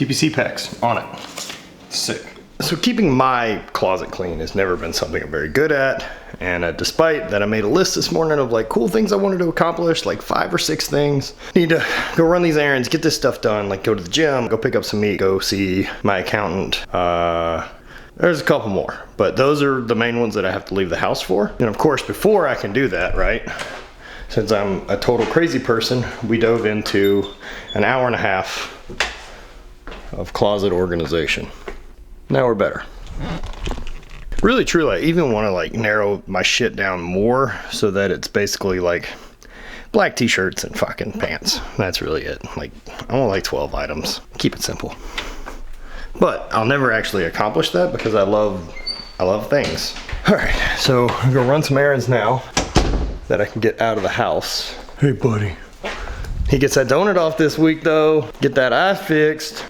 TPC packs on it. Sick. So keeping my closet clean has never been something I'm very good at. And despite that, I made a list this morning of like cool things I wanted to accomplish, like 5 or 6 things. Need to go run these errands, get this stuff done, like go to the gym, go pick up some meat, go see my accountant. There's a couple more, but those are the main ones that I have to leave the house for. And of course, before I can do that, right, since I'm a total crazy person, we dove into an hour and a half of closet organization. Now we're better. Really, truly, I even want to like narrow my shit down more so that it's basically like black t-shirts and fucking pants. That's really it. Like, I want like 12 items. Keep it simple. But I'll never actually accomplish that because I love things. All right, so I'm gonna run some errands now that I can get out of the house. Hey, buddy. He gets that donut off this week though. Get that eye fixed.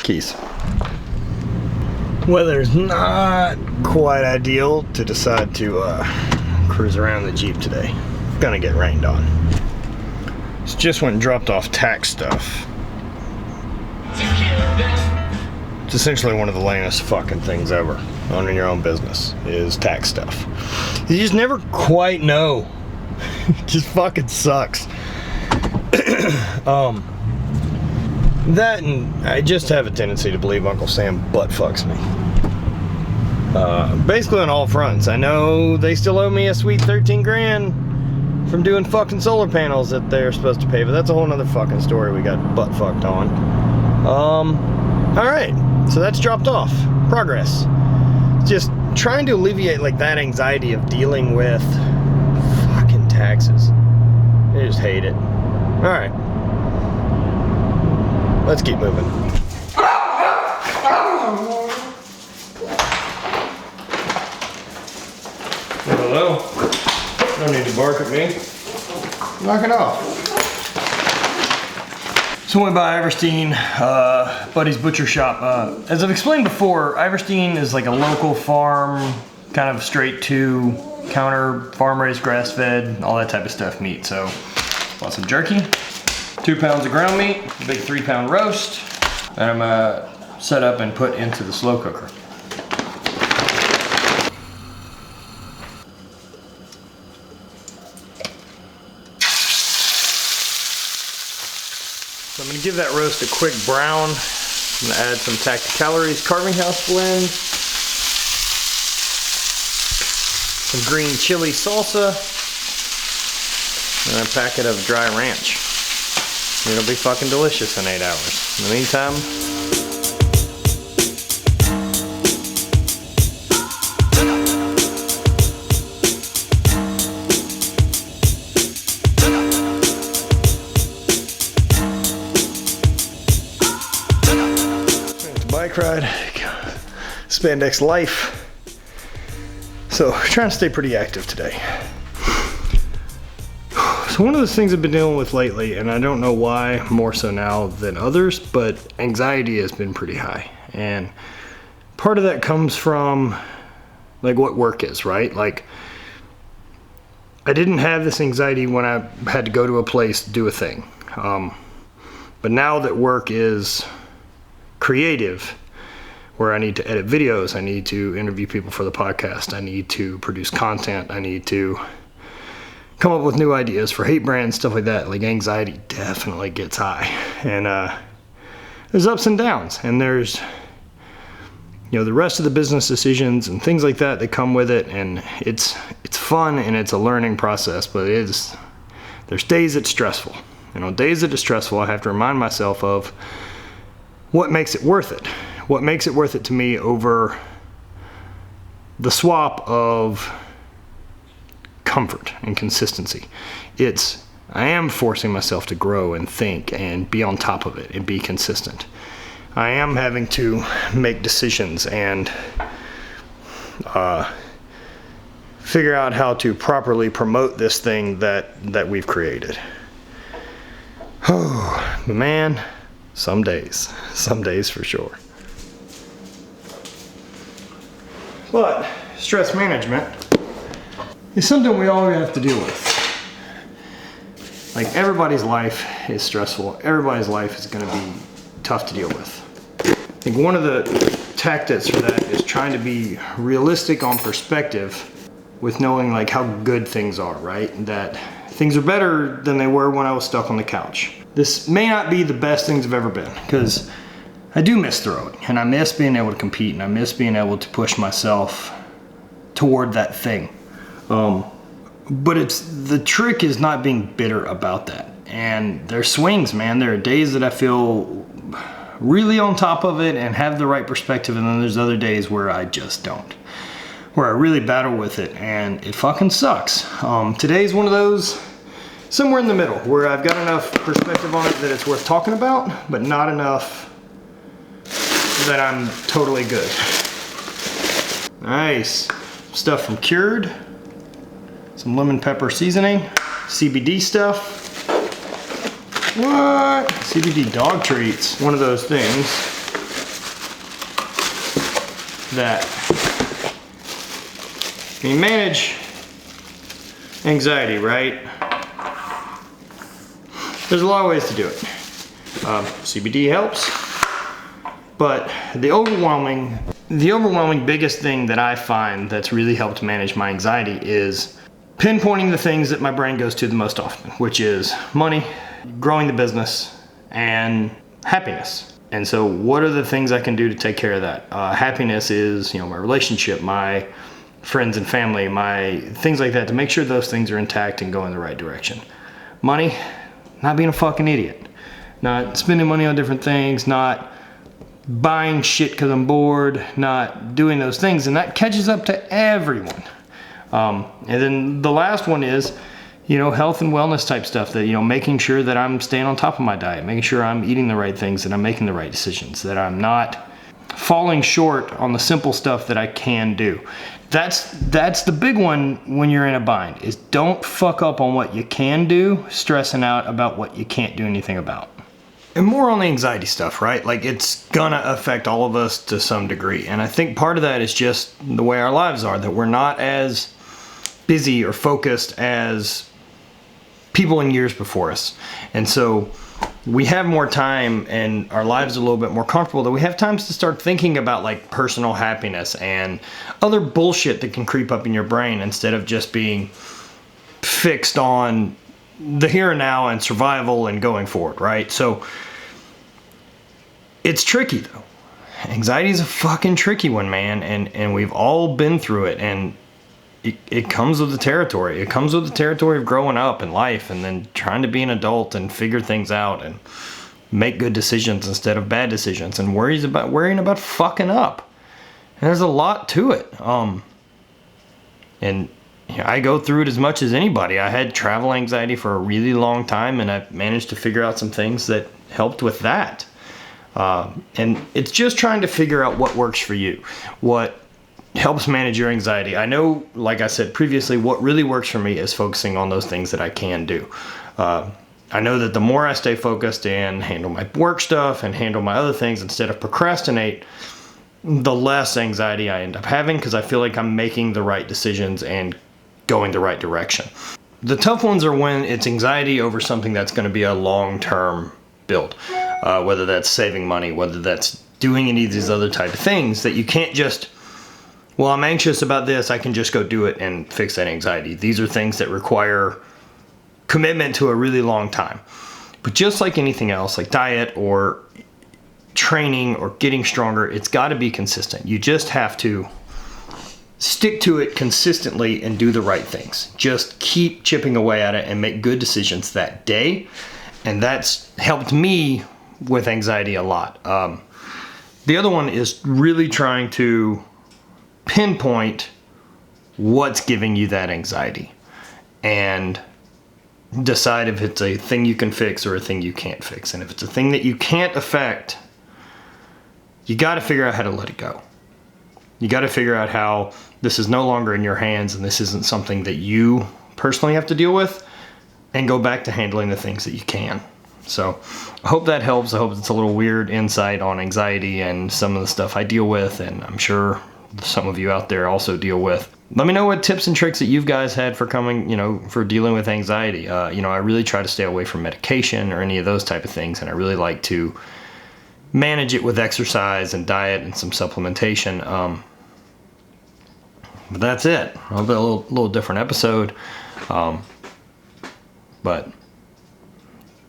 Keys. Weather's not quite ideal to decide to cruise around the Jeep today. Gonna get rained on. It's just went and dropped off tax stuff. It's essentially one of the lamest fucking things ever. Owning your own business is tax stuff. You just never quite know. It just fucking sucks. That and I just have a tendency to believe Uncle Sam butt fucks me. Basically on all fronts. I know they still owe me a sweet 13 grand from doing fucking solar panels that they're supposed to pay, but that's a whole nother fucking story we got butt fucked on. Alright, so that's dropped off. Progress. Just trying to alleviate like that anxiety of dealing with fucking taxes. I just hate it. Alright. Let's keep moving. Hello? No need to bark at me. Knock it off. So I went by Iverstein, Buddy's Butcher Shop. As I've explained before, Iverstein is like a local farm, kind of straight to counter, farm raised, grass fed, all that type of stuff meat. So bought some jerky. 2 pounds of ground meat, a big 3-pound roast, and I'm gonna set up and put into the slow cooker. So I'm gonna give that roast a quick brown. I'm gonna add some Tacticalories Carving House blend, some green chili salsa, and a packet of dry ranch. It'll be fucking delicious in 8 hours. In the meantime, it's a bike ride, spandex life. So trying to stay pretty active today. So one of the things I've been dealing with lately, and I don't know why more so now than others, but anxiety has been pretty high. And part of that comes from like what work is, right? Like I didn't have this anxiety when I had to go to a place to do a thing. But now that work is creative, where I need to edit videos, I need to interview people for the podcast, I need to produce content, I need to come up with new ideas for hate brands, stuff like that. Like anxiety definitely gets high, and there's ups and downs, and there's, you know, the rest of the business decisions and things like that that come with it, and it's fun and it's a learning process, but there's days it's stressful. And on days that it's stressful, I have to remind myself of what makes it worth it. What makes it worth it to me over the swap of comfort and consistency. I am forcing myself to grow and think and be on top of it and be consistent. I am having to make decisions and figure out how to properly promote this thing that we've created. Oh, man, some days for sure. But stress management is something we all have to deal with. Like, everybody's life is stressful. Everybody's life is gonna be tough to deal with. I think one of the tactics for that is trying to be realistic on perspective with knowing like how good things are, right? That things are better than they were when I was stuck on the couch. This may not be the best things have ever been, because I do miss throwing, and I miss being able to compete, and I miss being able to push myself toward that thing. But the trick is not being bitter about that. And there's swings, man. There are days that I feel really on top of it and have the right perspective, and then there's other days where I just don't. Where I really battle with it, and it fucking sucks. Today's one of those, somewhere in the middle, where I've got enough perspective on it that it's worth talking about, but not enough that I'm totally good. Nice. Stuff from Cured. Some lemon pepper seasoning. CBD stuff. What? CBD dog treats. One of those things that you manage anxiety, right? There's a lot of ways to do it. CBD helps, but the overwhelming biggest thing that I find that's really helped manage my anxiety is pinpointing the things that my brain goes to the most often, which is money, growing the business, and happiness. And so what are the things I can do to take care of that? Happiness is, my relationship, my friends and family, my things like that, to make sure those things are intact and go in the right direction. Money, not being a fucking idiot. Not spending money on different things, not buying shit because I'm bored, not doing those things, and that catches up to everyone. And then the last one is, health and wellness type stuff, that, making sure that I'm staying on top of my diet, making sure I'm eating the right things, that I'm making the right decisions, that I'm not falling short on the simple stuff that I can do. That's the big one when you're in a bind, is don't fuck up on what you can do, stressing out about what you can't do anything about. And more on the anxiety stuff, right? Like, it's gonna affect all of us to some degree. And I think part of that is just the way our lives are, that we're not as busy or focused as people in years before us. And so we have more time and our lives are a little bit more comfortable, that we have times to start thinking about like personal happiness and other bullshit that can creep up in your brain, instead of just being fixed on the here and now and survival and going forward, right? So it's tricky though. Anxiety is a fucking tricky one, man, and we've all been through it, and it comes with the territory. It comes with the territory of growing up in life, and then trying to be an adult and figure things out and make good decisions instead of bad decisions, and worrying about fucking up. And there's a lot to it. And I go through it as much as anybody. I had travel anxiety for a really long time, and I've managed to figure out some things that helped with that. And it's just trying to figure out what works for you, what helps manage your anxiety. I know, like I said previously, what really works for me is focusing on those things that I can do. I know that the more I stay focused and handle my work stuff and handle my other things instead of procrastinate, the less anxiety I end up having, because I feel like I'm making the right decisions and going the right direction. The tough ones are when it's anxiety over something that's going to be a long-term build, whether that's saving money, whether that's doing any of these other type of things that you can't just, well, I'm anxious about this, I can just go do it and fix that anxiety. These are things that require commitment to a really long time. But just like anything else, like diet or training or getting stronger, it's got to be consistent. You just have to stick to it consistently and do the right things. Just keep chipping away at it and make good decisions that day. And that's helped me with anxiety a lot. The other one is really trying to pinpoint what's giving you that anxiety and decide if it's a thing you can fix or a thing you can't fix. And if it's a thing that you can't affect, you got to figure out how to let it go. You got to figure out how this is no longer in your hands and this isn't something that you personally have to deal with, and go back to handling the things that you can. So I hope that helps. I hope it's a little weird insight on anxiety and some of the stuff I deal with, and I'm sure some of you out there also deal with. Let me know what tips and tricks that you guys had for for dealing with anxiety. I really try to stay away from medication or any of those type of things, and I really like to manage it with exercise and diet and some supplementation. But that's it. A little different episode, but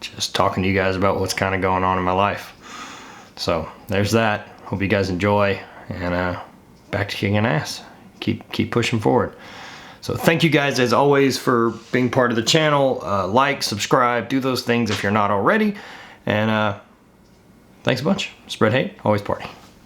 just talking to you guys about what's kind of going on in my life. So there's that. Hope you guys enjoy, and back to kicking ass. Keep pushing forward. So thank you guys as always for being part of the channel. Like, subscribe, do those things if you're not already, and thanks a bunch. Spread hate, always party.